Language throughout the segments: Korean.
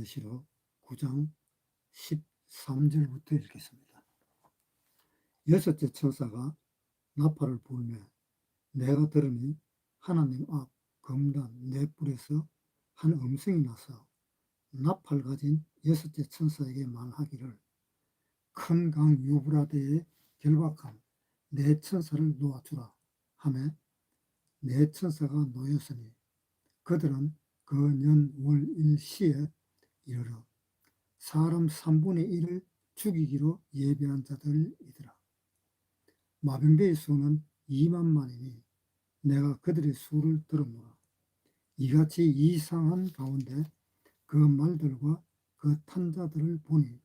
계시록 9장 13절부터 읽겠습니다. 여섯째 천사가 나팔을 불며 내가 들으니 하나님 앞 금단 네 뿔에서 한 음성이 나서 나팔 가진 여섯째 천사에게 말하기를 큰 강 유브라데에 결박한 네 천사를 놓아주라 하매 네 천사가 놓였으니 그들은 그 년 월 일시에 이르러 사람 3분의 1을 죽이기로 예비한 자들이더라. 마병대의 수는 2만만이니 내가 그들의 수를 들었노라. 이같이 이상한 가운데 그 말들과 그 탄자들을 보니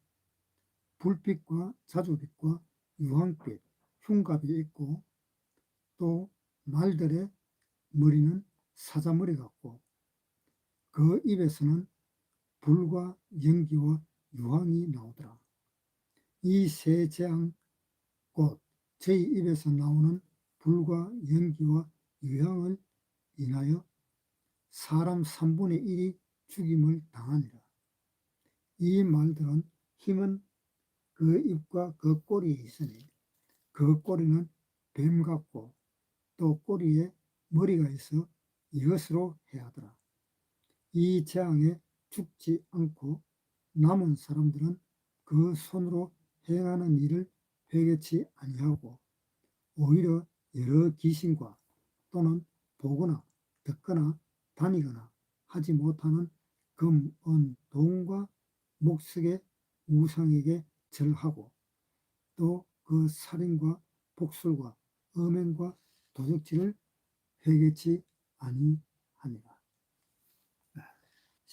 불빛과 자주빛과 유황빛, 흉갑이 있고 또 말들의 머리는 사자머리 같고 그 입에서는 불과 연기와 유황이 나오더라. 이 세 재앙 곧 저희 입에서 나오는 불과 연기와 유황을 인하여 사람 3분의 1이 죽임을 당하니라. 이 말들은 힘은 그 입과 그 꼬리에 있으니 그 꼬리는 뱀 같고 또 꼬리에 머리가 있어 이것으로 해하더라. 이 재앙에 죽지 않고 남은 사람들은 그 손으로 행하는 일을 회개치 아니하고 오히려 여러 귀신과 또는 보거나 듣거나 다니거나 하지 못하는 금, 은, 동과 목석의 우상에게 절하고 또 그 살인과 복술과 음행과 도적질을 회개치 아니하니라.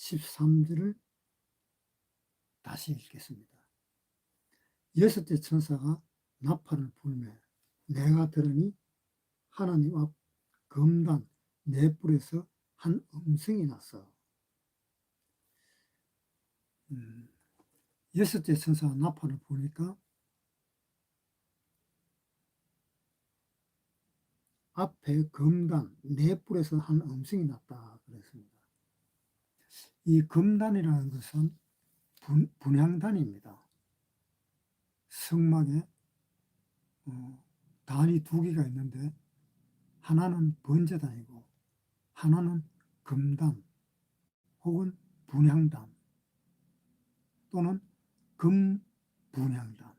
13절을 다시 읽겠습니다. 여섯째 천사가 나팔을 불며 내가 들으니 하나님 앞 금단 네 뿔에서 한 음성이 났어. 여섯째 천사가 나팔을 부니까 앞에 금단 네 뿔에서 한 음성이 났다 그랬습니다. 이 금단이라는 것은 분향단입니다. 성막에 단이 두 개가 있는데 하나는 번제단이고 하나는 금단 혹은 분향단 또는 금분향단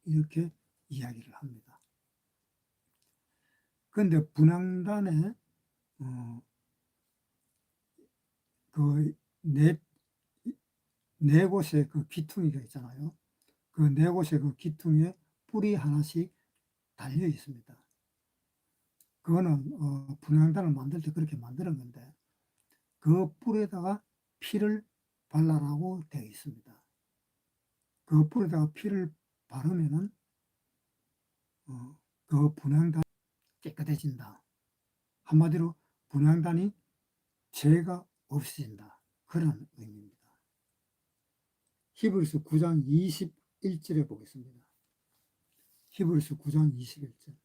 이렇게 이야기를 합니다. 그런데 분향단에 그 네 곳의 그 귀퉁이가 있잖아요. 그 네 곳의 그 귀퉁이에 뿔이 하나씩 달려 있습니다. 그거는 분향단을 만들 때 그렇게 만드는 건데 그 뿔에다가 피를 발라라고 되어 있습니다. 그 뿔에다가 피를 바르면은 그 분향단이 깨끗해진다. 한마디로 분향단이 죄가 없어진다. 그런 의미입니다. 히브리서 9장 21절에 보겠습니다. 히브리서 9장 21절.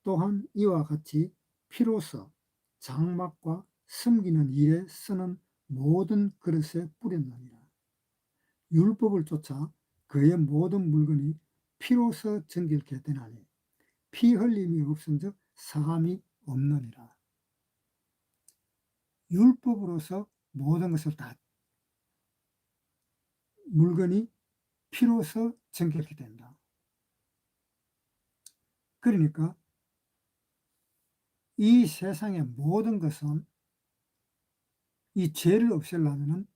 또한 이와 같이 피로써 장막과 숨기는 일에 쓰는 모든 그릇에 뿌렸느니라. 율법을 쫓아 그의 모든 물건이 피로써 정결케 되나니 피 흘림이 없은즉 사함이 없느니라. 율법으로서 모든 것을 다 물건이 피로써 정결케 된다. 그러니까 이 세상의 모든 것은 이 죄를 없애려면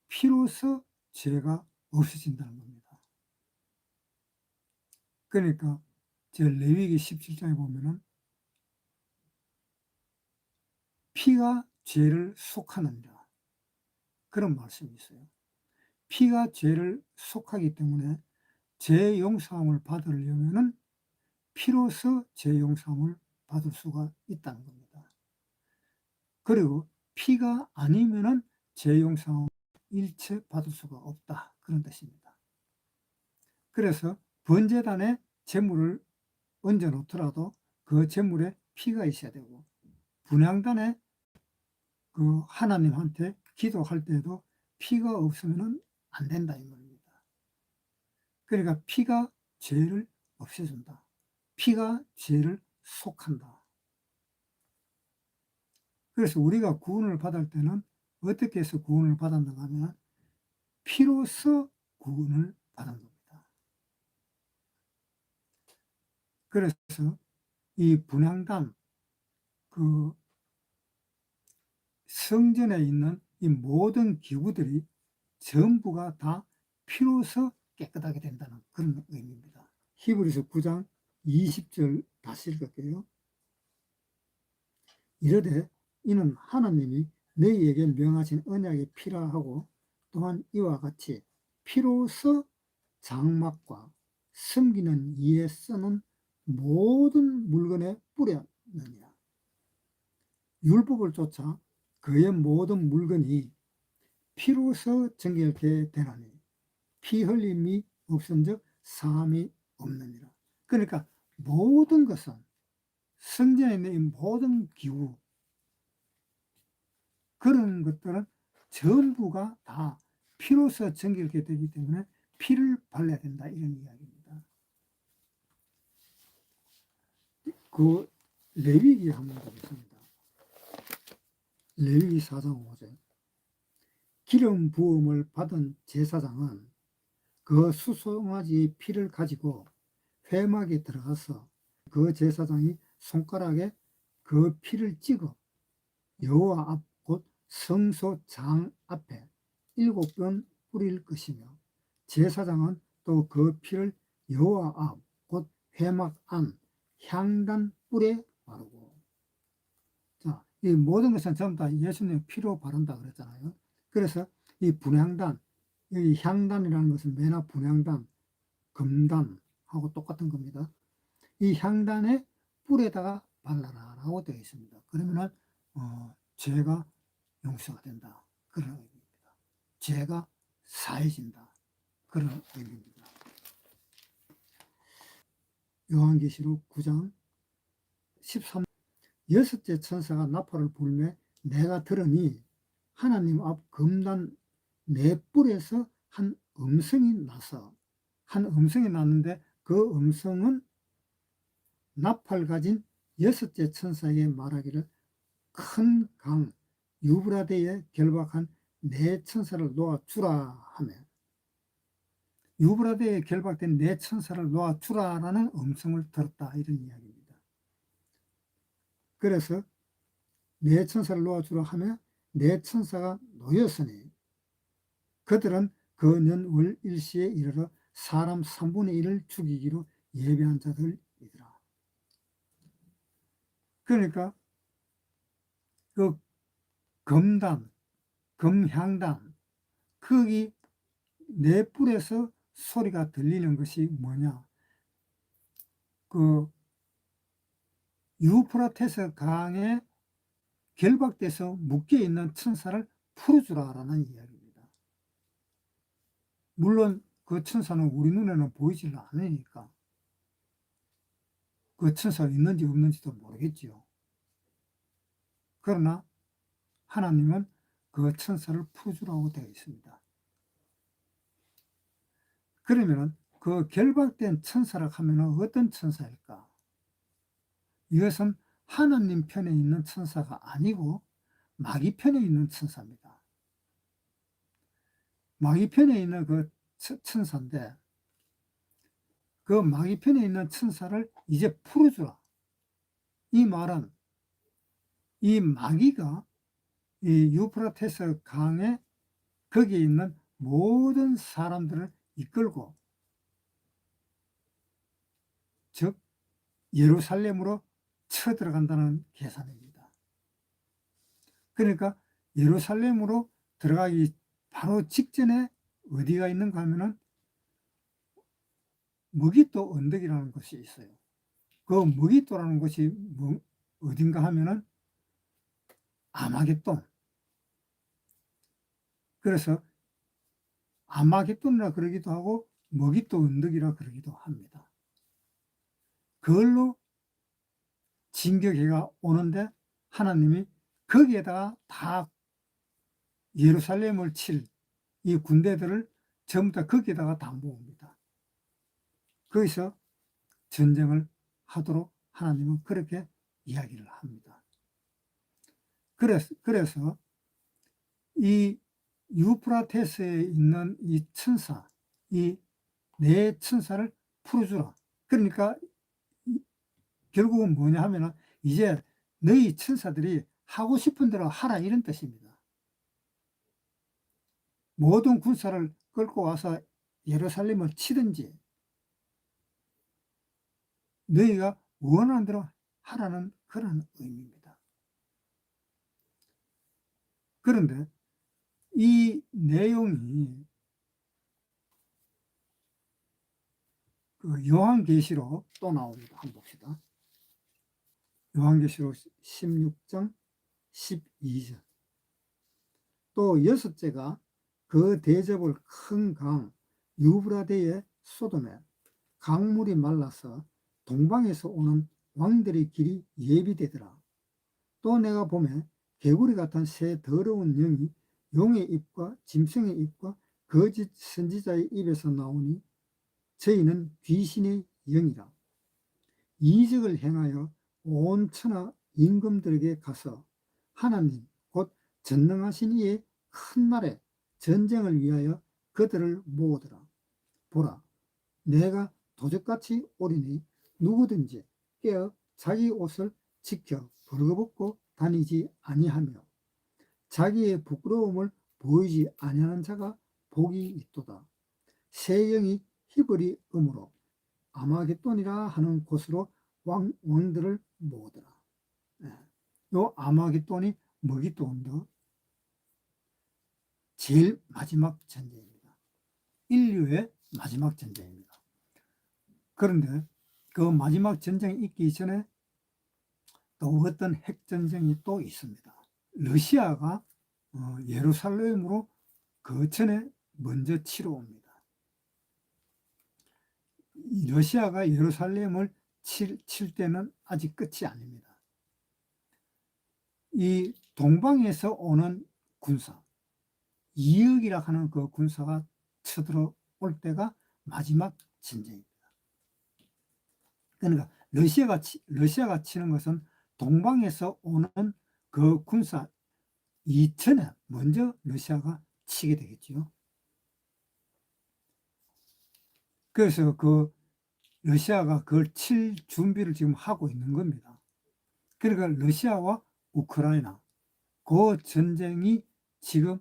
피로써 죄가 없어진다는 겁니다. 그러니까 제 레위기 17장에 보면은 피가 죄를 속하느니라 그런 말씀이 있어요. 피가 죄를 속하기 때문에 죄 용서함을 받으려면은 피로써 죄 용서함을 받을 수가 있다는 겁니다. 그리고 피가 아니면은 죄 용서함 일체 받을 수가 없다 그런 뜻입니다. 그래서 번제단에 제물을 얹어 놓더라도 그 제물에 피가 있어야 되고 분향단에 그 하나님한테 기도할 때도 피가 없으면 안 된다 이 말입니다. 그러니까 피가 죄를 없애준다. 피가 죄를 속한다. 그래서 우리가 구원을 받을 때는 어떻게 해서 구원을 받았는가 하면 피로써 구원을 받은 겁니다. 그래서 이 분향단, 그 성전에 있는 이 모든 기구들이 전부가 다 피로써 깨끗하게 된다는 그런 의미입니다. 히브리서 9장 20절 다시 읽을게요. 이르되 이는 하나님이 너희에게 명하신 언약의 피라 하고 또한 이와 같이 피로써 장막과 섬기는 이에 쓰는 모든 물건에 뿌렸느니라. 율법을 쫓아 그의 모든 물건이 피로써 정결케 되나니 피 흘림이 없은즉 사함이 없느니라. 그러니까 모든 것은 성전에 있는 이 모든 기구 그런 것들은 전부가 다 피로써 정결케 되기 때문에 피를 발라야 된다 이런 이야기입니다. 그 레위기 한번 보겠습니다. 레위기 4장 5절 기름 부음을 받은 제사장은 그 수송아지의 피를 가지고 회막에 들어가서 그 제사장이 손가락에 그 피를 찍어 여호와 앞 곧 성소장 앞에 7번 뿌릴 것이며 제사장은 또 그 피를 여호와 앞 곧 회막 안 향단 뿔에 바르고. 자, 이 모든 것은 전부 다 예수님의 피로 바른다 그랬잖아요. 그래서 이 분향단, 이 향단이라는 것은 매나 분향단, 금단하고 똑같은 겁니다. 이 향단의 뿔에다가 발라라 라고 되어 있습니다. 그러면은 죄가 용서가 된다 그런 의미입니다. 죄가 사해진다 그런 의미입니다. 요한계시록 9장 13 여섯째 천사가 나팔을 불매 내가 들으니 하나님 앞 금단 네 뿔에서 한 음성이 나서 한 음성이 났는데 그 음성은 나팔 가진 여섯째 천사에게 말하기를 큰 강 유브라데에 결박한 네 천사를 놓아주라 하며 유브라데에 결박된 네 천사를 놓아주라라는 음성을 들었다 이런 이야기입니다. 그래서 네 천사를 놓아주라 하며 네 천사가 놓였으니 그들은 그 년 월 일시에 이르러 사람 3분의 1을 죽이기로 예배한 자들이더라. 그러니까 그 금단, 금향단 거기 네 뿔에서 소리가 들리는 것이 뭐냐? 그 유프라테스 강에 결박돼서 묶여 있는 천사를 풀어주라라는 이야기입니다. 물론 그 천사는 우리 눈에는 보이질 않으니까 그 천사가 있는지 없는지도 모르겠지요. 그러나 하나님은 그 천사를 풀어주라고 되어 있습니다. 그러면 그 결박된 천사라 하면 어떤 천사일까? 이것은 하나님 편에 있는 천사가 아니고 마귀 편에 있는 천사입니다. 마귀 편에 있는 그 천사인데 그 마귀 편에 있는 천사를 이제 풀어주라. 이 말은 이 마귀가 이 유프라테스 강에 거기에 있는 모든 사람들을 이끌고 즉 예루살렘으로 쳐들어간다는 계산입니다. 그러니까 예루살렘으로 들어가기 바로 직전에 어디가 있는가 하면은 머깃도 언덕이라는 곳이 있어요. 그 머깃도라는 곳이 어딘가 하면은 아마겟돈. 그래서 아마겟돈이라 그러기도 하고 머깃도 언덕이라 그러기도 합니다. 그걸로 진격해가 오는데 하나님이 거기에다가 다 예루살렘을 칠 이 군대들을 전부 다 거기다가 다 모읍니다. 거기서 전쟁을 하도록 하나님은 그렇게 이야기를 합니다. 그래서 이 유프라테스에 있는 이 천사, 이 네 천사를 풀어주라. 그러니까 결국은 뭐냐 하면은 이제 너희 천사들이 하고 싶은 대로 하라, 이런 뜻입니다. 모든 군사를 끌고 와서 예루살렘을 치든지 너희가 원하는 대로 하라는 그런 의미입니다. 그런데 이 내용이 그 요한계시록 또 나옵니다. 한번 봅시다. 요한계시록 16장 12절. 또 여섯째가 그 대접을 큰 강 유브라데의 소돔에 강물이 말라서 동방에서 오는 왕들의 길이 예비되더라. 또 내가 보매 개구리 같은 새 더러운 영이 용의 입과 짐승의 입과 거짓 선지자의 입에서 나오니 저희는 귀신의 영이라. 이적을 행하여 온 천하 임금들에게 가서 하나님 곧 전능하신 이의 큰 날에 전쟁을 위하여 그들을 모으더라. 보라, 내가 도적같이 오리니 누구든지 깨어 자기 옷을 지켜 벌거벗고 다니지 아니하며 자기의 부끄러움을 보이지 아니하는 자가 복이 있도다. 새 영이 히브리 음으로 아마겟돈이라 하는 곳으로 왕들을 모으더라. 요 아마겟돈이 머기돈도 제일 마지막 전쟁입니다. 인류의 마지막 전쟁입니다. 그런데 그 마지막 전쟁이 있기 전에 또 어떤 핵전쟁이 또 있습니다. 러시아가 예루살렘으로 그 전에 먼저 치러 옵니다. 러시아가 예루살렘을 칠 때는 아직 끝이 아닙니다. 이 동방에서 오는 군사, 이역이라 하는 그 군사가 쳐들어올 때가 마지막 전쟁입니다. 그러니까 러시아가 치는 것은 동방에서 오는 그 군사 이전에 먼저 러시아가 치게 되겠죠. 그래서 그 러시아가 그걸 칠 준비를 지금 하고 있는 겁니다. 그러니까 러시아와 우크라이나 그 전쟁이 지금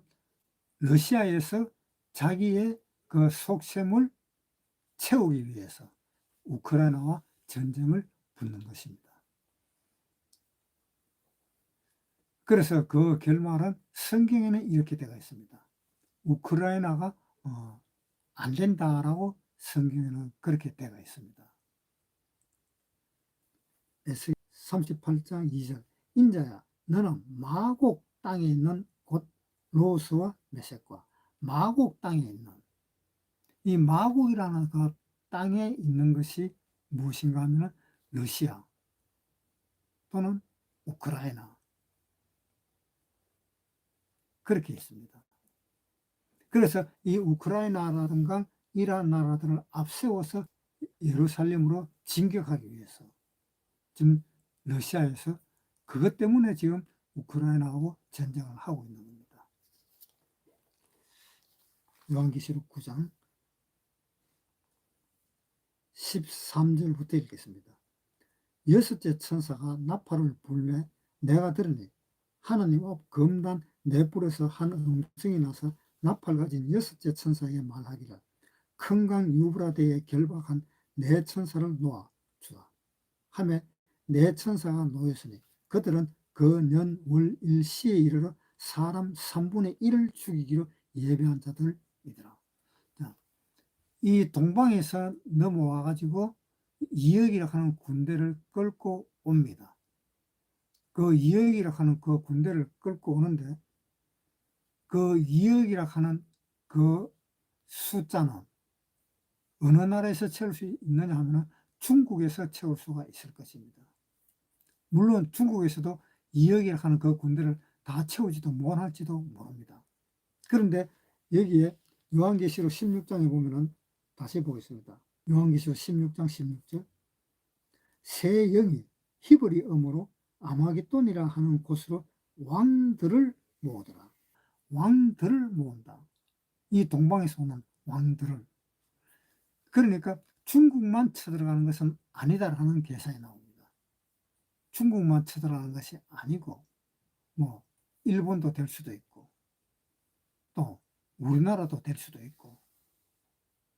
러시아에서 자기의 그 속셈을 채우기 위해서 우크라이나와 전쟁을 붙는 것입니다. 그래서 그 결말은 성경에는 이렇게 되어 있습니다. 우크라이나가 안 된다라고 성경에는 그렇게 되어 있습니다. 에스겔 38장 2절. 인자야, 너는 마곡 땅에 있는 곧 로스와 메섹과 마곡 땅에 있는 이 마곡이라는 그 땅에 있는 것이 무엇인가 하면 러시아 또는 우크라이나 그렇게 있습니다. 그래서 이 우크라이나라든가 이러한 나라들을 앞세워서 예루살렘으로 진격하기 위해서 지금 러시아에서 그것 때문에 지금 우크라이나하고 전쟁을 하고 있는 겁니다. 요한계시록 9장 13절부터 읽겠습니다. 여섯째 천사가 나팔을 불매 내가 들으니 하나님 앞 검단 네 뿔에서 한 음성이 나서 나팔 가진 여섯째 천사에게 말하기를 큰 강 유브라데에 결박한 네 천사를 놓아 주라 하매 네 천사가 놓였으니 그들은 그 년 월 일시에 이르러 사람 3분의 1을 죽이기로 예배한 자들이더라. 이 동방에서 넘어와 가지고 이역이라 하는 군대를 끌고 옵니다. 그 이역이라 하는 그 군대를 끌고 오는데 그 이역이라 하는 그 숫자는 어느 나라에서 채울 수 있느냐 하면 중국에서 채울 수가 있을 것입니다. 물론 중국에서도 이역이라 하는 그 군대를 다 채우지도 못할지도 모릅니다. 그런데 여기에 요한계시록 16장에 보면은 다시 보겠습니다. 요한계시록 16장 16절 새 영이 히브리 어으로 아마겟돈이라 하는 곳으로 왕들을 모으더라. 왕들을 모은다. 이 동방에서 오는 왕들을. 그러니까 중국만 쳐들어가는 것은 아니다라는 계산이 나옵니다. 중국만 쳐들어가는 것이 아니고 뭐 일본도 될 수도 있고 또 우리나라도 될 수도 있고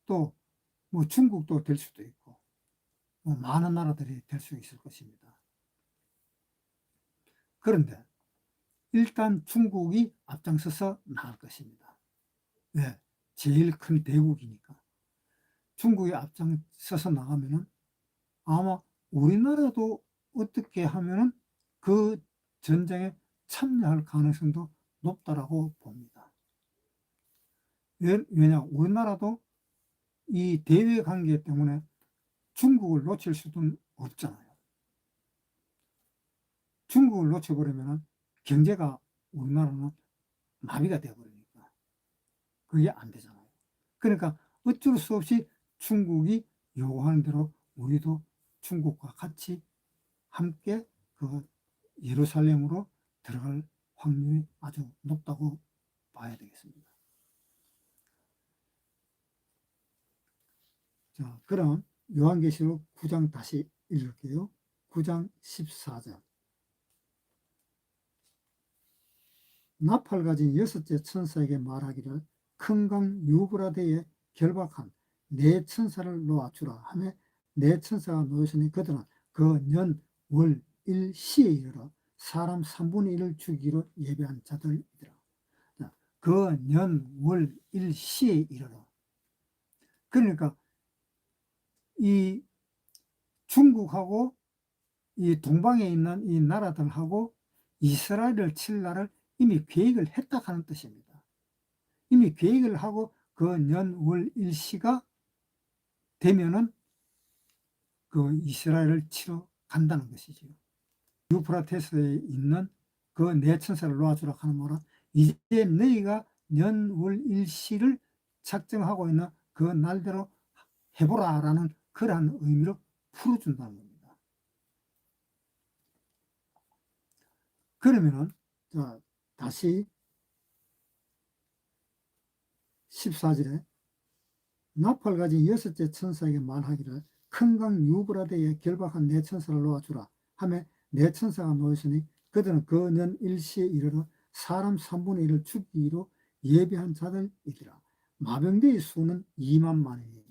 또 뭐 중국도 될 수도 있고 뭐 많은 나라들이 될 수 있을 것입니다. 그런데 일단 중국이 앞장서서 나갈 것입니다. 왜? 제일 큰 대국이니까. 중국이 앞장서서 나가면은 아마 우리나라도 어떻게 하면은 그 전쟁에 참여할 가능성도 높다라고 봅니다. 왜냐? 우리나라도 이 대외 관계 때문에 중국을 놓칠 수는 없잖아요. 중국을 놓쳐버리면 경제가 우리나라는 마비가 되어버리니까 그게 안 되잖아요. 그러니까 어쩔 수 없이 중국이 요구하는 대로 우리도 중국과 같이 함께 그 예루살렘으로 들어갈 확률이 아주 높다고 봐야 되겠습니다. 자, 그럼 요한계시록 9장 다시 읽을게요. 9장 14절 나팔 가진 여섯째 천사에게 말하기를 큰 강 유브라데에 결박한 네 천사를 놓아주라 하며 네 천사가 놓였으니 그들은 그 년 월 일시에 이르러 사람 3분의 1을 죽이기로 예배한 자들이더라. 그 년 월 일시에 이르러. 그러니까 이 중국하고 이 동방에 있는 이 나라들하고 이스라엘을 칠 날을 이미 계획을 했다 하는 뜻입니다. 이미 계획을 하고 그 년 월 일시가 되면은 그 이스라엘을 치러 간다는 것이지요. 유프라테스에 있는 그 네 천사를 놓아주라 하는 말은 이제 너희가 년 월 일시를 작정하고 있는 그 날대로 해보라라는 그러한 의미로 풀어준다는 겁니다. 그러면은 자 다시 14절에 나팔 가진 여섯째 천사에게 말하기를 큰 강 유브라데에 결박한 네 천사를 놓아주라 하며 네 천사가 놓였으니 그들은 그 년 일시에 이르러 사람 3분의 1을 죽이기로 예비한 자들이더라. 마병대의 수는 2만만이니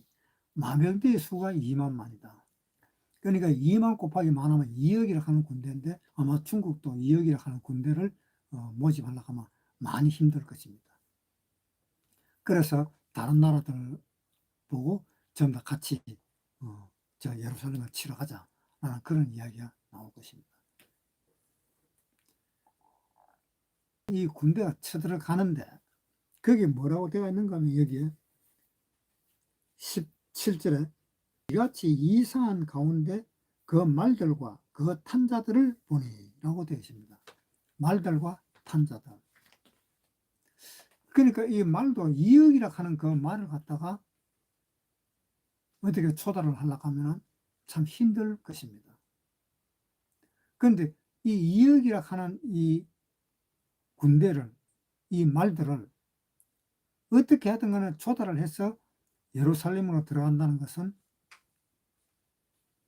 마병대의 수가 2만만이다. 그러니까 2만 곱하기 만하면 2억이라 하는 군대인데 아마 중국도 2억이라 하는 군대를 모집하려고 하면 많이 힘들 것입니다. 그래서 다른 나라들 보고 전부 다 같이 저 예루살렘을 치러 가자 라는 그런 이야기가 나올 것입니다. 이 군대가 쳐들어가는데 거기 뭐라고 되어 있는가 하면 여기에 17절에 이같이 이상한 가운데 그 말들과 그 탄자들을 보니 라고 되어 있습니다. 말들과 탄자들. 그러니까 이 말도 2억이라 하는 그 말을 갖다가 어떻게 조달을 하려고 하면 참 힘들 것입니다. 그런데 이 2억이라 하는 이 군대를, 이 말들을 어떻게 하든 간에 조달을 해서 예루살렘으로 들어간다는 것은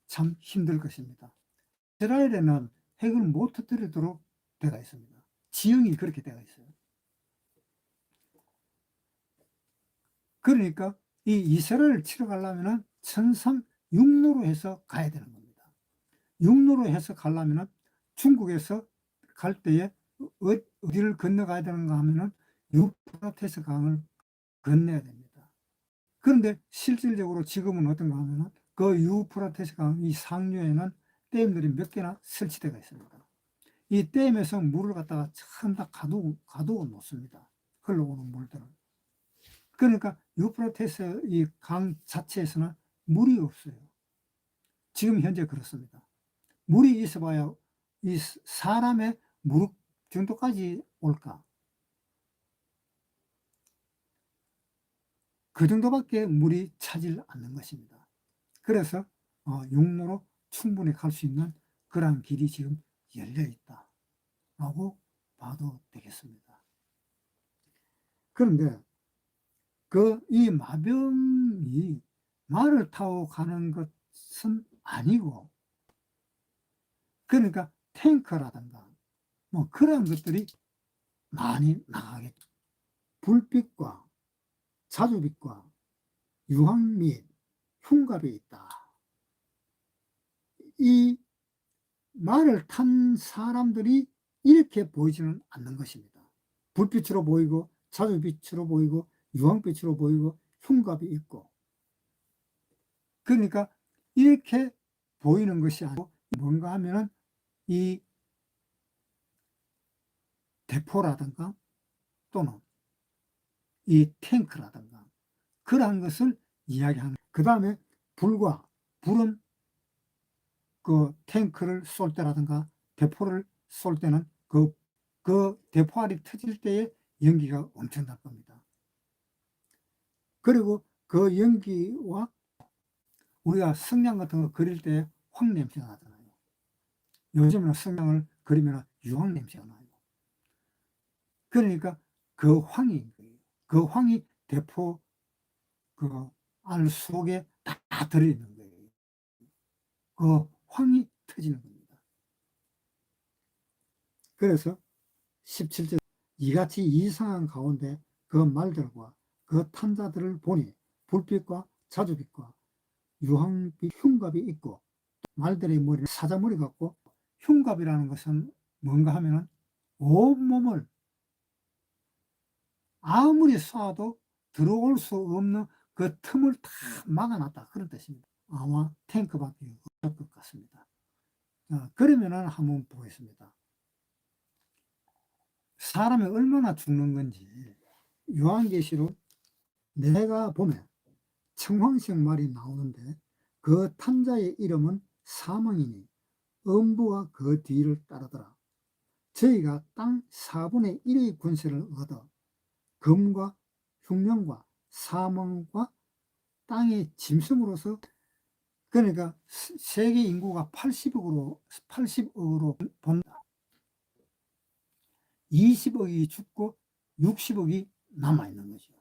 참 힘들 것입니다. 이스라엘에는 핵을 못 터뜨리도록 되어 있습니다. 지형이 그렇게 되어 있어요. 그러니까 이 이스라엘을 치러 가려면 천상 육로로 해서 가야 되는 겁니다. 육로로 해서 가려면 중국에서 갈 때에 어디를 건너가야 되는가 하면은 유프라테스 강을 건너야 됩니다. 그런데 실질적으로 지금은 어떤가 하면은 그 유프라테스 강 이 상류에는 댐들이 몇 개나 설치되어 있습니다. 이 댐에서 물을 갖다가 참 다 가두어 놓습니다. 흘러오는 물들을. 그러니까 유프라테스 이 강 자체에서는 물이 없어요. 지금 현재 그렇습니다. 물이 있어봐야 이 사람의 무릎 정도까지 올까? 그 정도밖에 물이 차질 않는 것입니다. 그래서 육로로 충분히 갈 수 있는 그러한 길이 지금 열려 있다라고 봐도 되겠습니다. 그런데 이 마병이 말을 타고 가는 것은 아니고, 그러니까 탱커라든가 뭐 그런 것들이 많이 나가겠죠. 불빛과 자주빛과 유황 및 흉갑이 있다. 이 말을 탄 사람들이 이렇게 보이지는 않는 것입니다. 불빛으로 보이고 자주빛으로 보이고 유황빛으로 보이고 흉갑이 있고, 그러니까 이렇게 보이는 것이 아니고 뭔가 하면은 이 대포라든가 또는 이 탱크라든가 그러한 것을 이야기하는. 그 다음에 불은 그 탱크를 쏠 때라든가 대포를 쏠 때는 그 대포알이 터질 때에 연기가 엄청날 겁니다. 그리고 그 연기와 우리가 성냥 같은 거 그릴 때 황 냄새가 나잖아요. 요즘은 성냥을 그리면 유황 냄새가 나요. 그러니까 그 황이 대포 그 알 속에 다 들어있는 거예요. 그 황이 터지는 겁니다. 그래서 17절 이같이 이상한 가운데 그 말들과 그 탄자들을 보니 불빛과 자주빛과 유황빛 흉갑이 있고, 말들의 머리는 사자머리 같고, 흉갑이라는 것은 뭔가 하면은 온몸을 아무리 쏴도 들어올 수 없는 그 틈을 다 막아놨다, 그런 뜻입니다. 아마 탱크밖에 없을 것 같습니다. 그러면은 한번 보겠습니다. 사람이 얼마나 죽는 건지 요한계시록 내가 보면 청황색 말이 나오는데, 그 탄자의 이름은 사망이니 음부가 그 뒤를 따르더라. 저희가 땅 4분의 1의 권세를 얻어 금과 흉령과 사망과 땅의 짐승으로서, 그러니까 세계 인구가 80억으로 본다. 20억이 죽고 60억이 남아있는 거죠.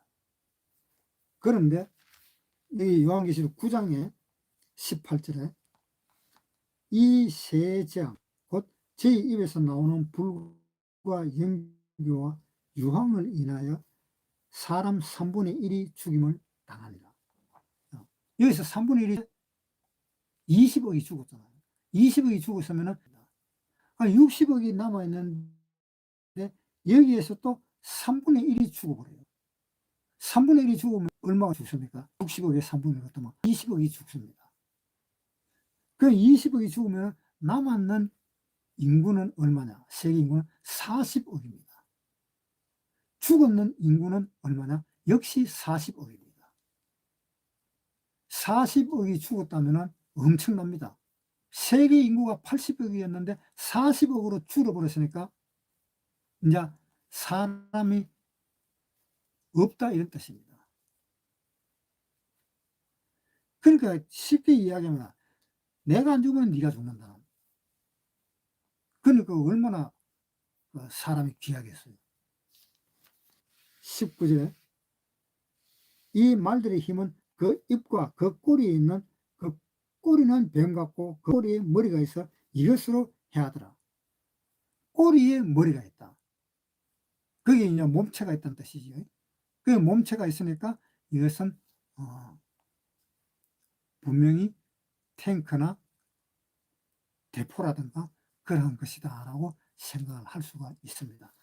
그런데 이 요한계시록 9장에 18절에 이 세 재앙 곧 제 입에서 나오는 불과 연기와 유황을 인하여 사람 3분의 1이 죽임을 당하니라. 여기서 3분의 1이 20억이 죽었잖아요. 20억이 죽었으면은 60억이 남아있는데 여기에서 또 3분의 1이 죽어버려요. 3분의 1이 죽으면 얼마가 죽습니까? 60억에 3분의 1 같으면 20억이 죽습니다. 그 20억이 죽으면 남았는 인구는 얼마냐? 세계 인구는 40억입니다. 죽었는 인구는 얼마냐? 역시 40억입니다. 40억이 죽었다면 엄청납니다. 세계 인구가 80억이었는데 40억으로 줄어버렸으니까 이제 사람이 없다, 이런 뜻입니다. 그러니까 쉽게 이야기하면 내가 안 죽으면 네가 죽는다. 그러니까 얼마나 사람이 귀하겠어요. 19절에 이 말들의 힘은 그 입과 그 꼬리에 있는, 그 꼬리는 뱀 같고 그 꼬리에 머리가 있어 이것으로 해하더라. 꼬리에 머리가 있다. 그게 이제 몸체가 있다는 뜻이죠. 그 몸체가 있으니까 이것은 분명히 탱크나 대포라든가 그런 것이다 라고 생각을 할 수가 있습니다.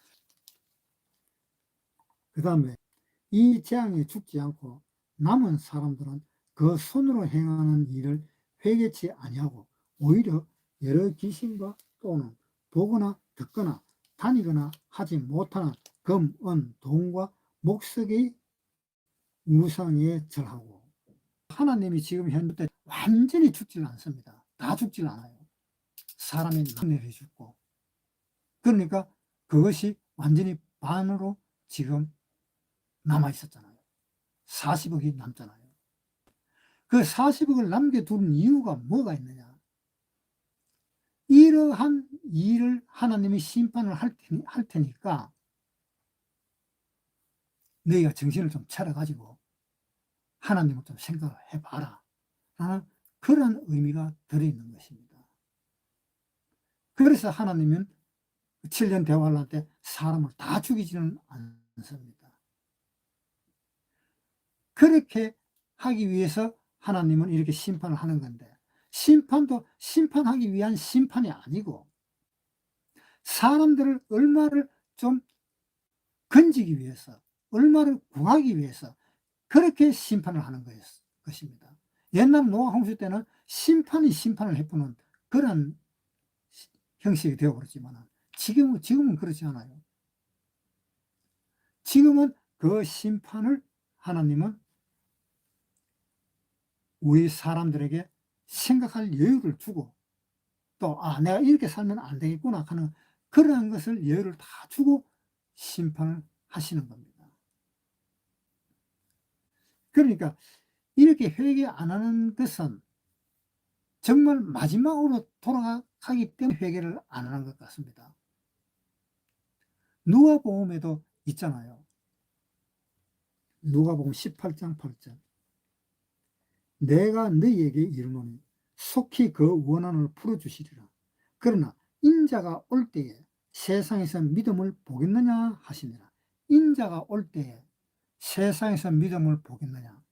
그 다음에 이 재앙에 죽지 않고 남은 사람들은 그 손으로 행하는 일을 회개치 아니하고 오히려 여러 귀신과 또는 보거나 듣거나 다니거나 하지 못하는 금, 은, 동과 목석의 우상에 절하고. 하나님이 지금 현재 완전히 죽지는 않습니다. 다 죽지는 않아요. 사람이 내려 죽고, 그러니까 그것이 완전히 반으로 지금 남아 있었잖아요. 40억이 남잖아요. 그 40억을 남겨둔 이유가 뭐가 있느냐? 이러한 일을 하나님이 심판을 할 테니까 너희가 정신을 좀 차려가지고 하나님을 좀 생각을 해봐라 라는 그런 의미가 들어있는 것입니다. 그래서 하나님은 7년 대화를 할 때 사람을 다 죽이지는 않습니다. 그렇게 하기 위해서 하나님은 이렇게 심판을 하는 건데, 심판도 심판하기 위한 심판이 아니고 사람들을 얼마를 좀 건지기 위해서, 얼마를 구하기 위해서 그렇게 심판을 하는 것입니다. 옛날 노아 홍수 때는 심판이 심판을 해부는 그런 형식이 되어버렸지만 지금은 그렇지 않아요. 지금은 그 심판을 하나님은 우리 사람들에게 생각할 여유를 주고 또 내가 이렇게 살면 안 되겠구나 하는 그러한 것을 여유를 다 주고 심판을 하시는 겁니다. 그러니까 이렇게 회개 안 하는 것은 정말 마지막으로 돌아가기 때문에 회개를 안 하는 것 같습니다. 누가복음에도 있잖아요. 누가복음 18장 8절. 내가 너희에게 이르노니 속히 그 원한을 풀어주시리라. 그러나 인자가 올 때에 세상에서 믿음을 보겠느냐 하시니라. 인자가 올 때에 세상에서 믿음을 보겠느냐.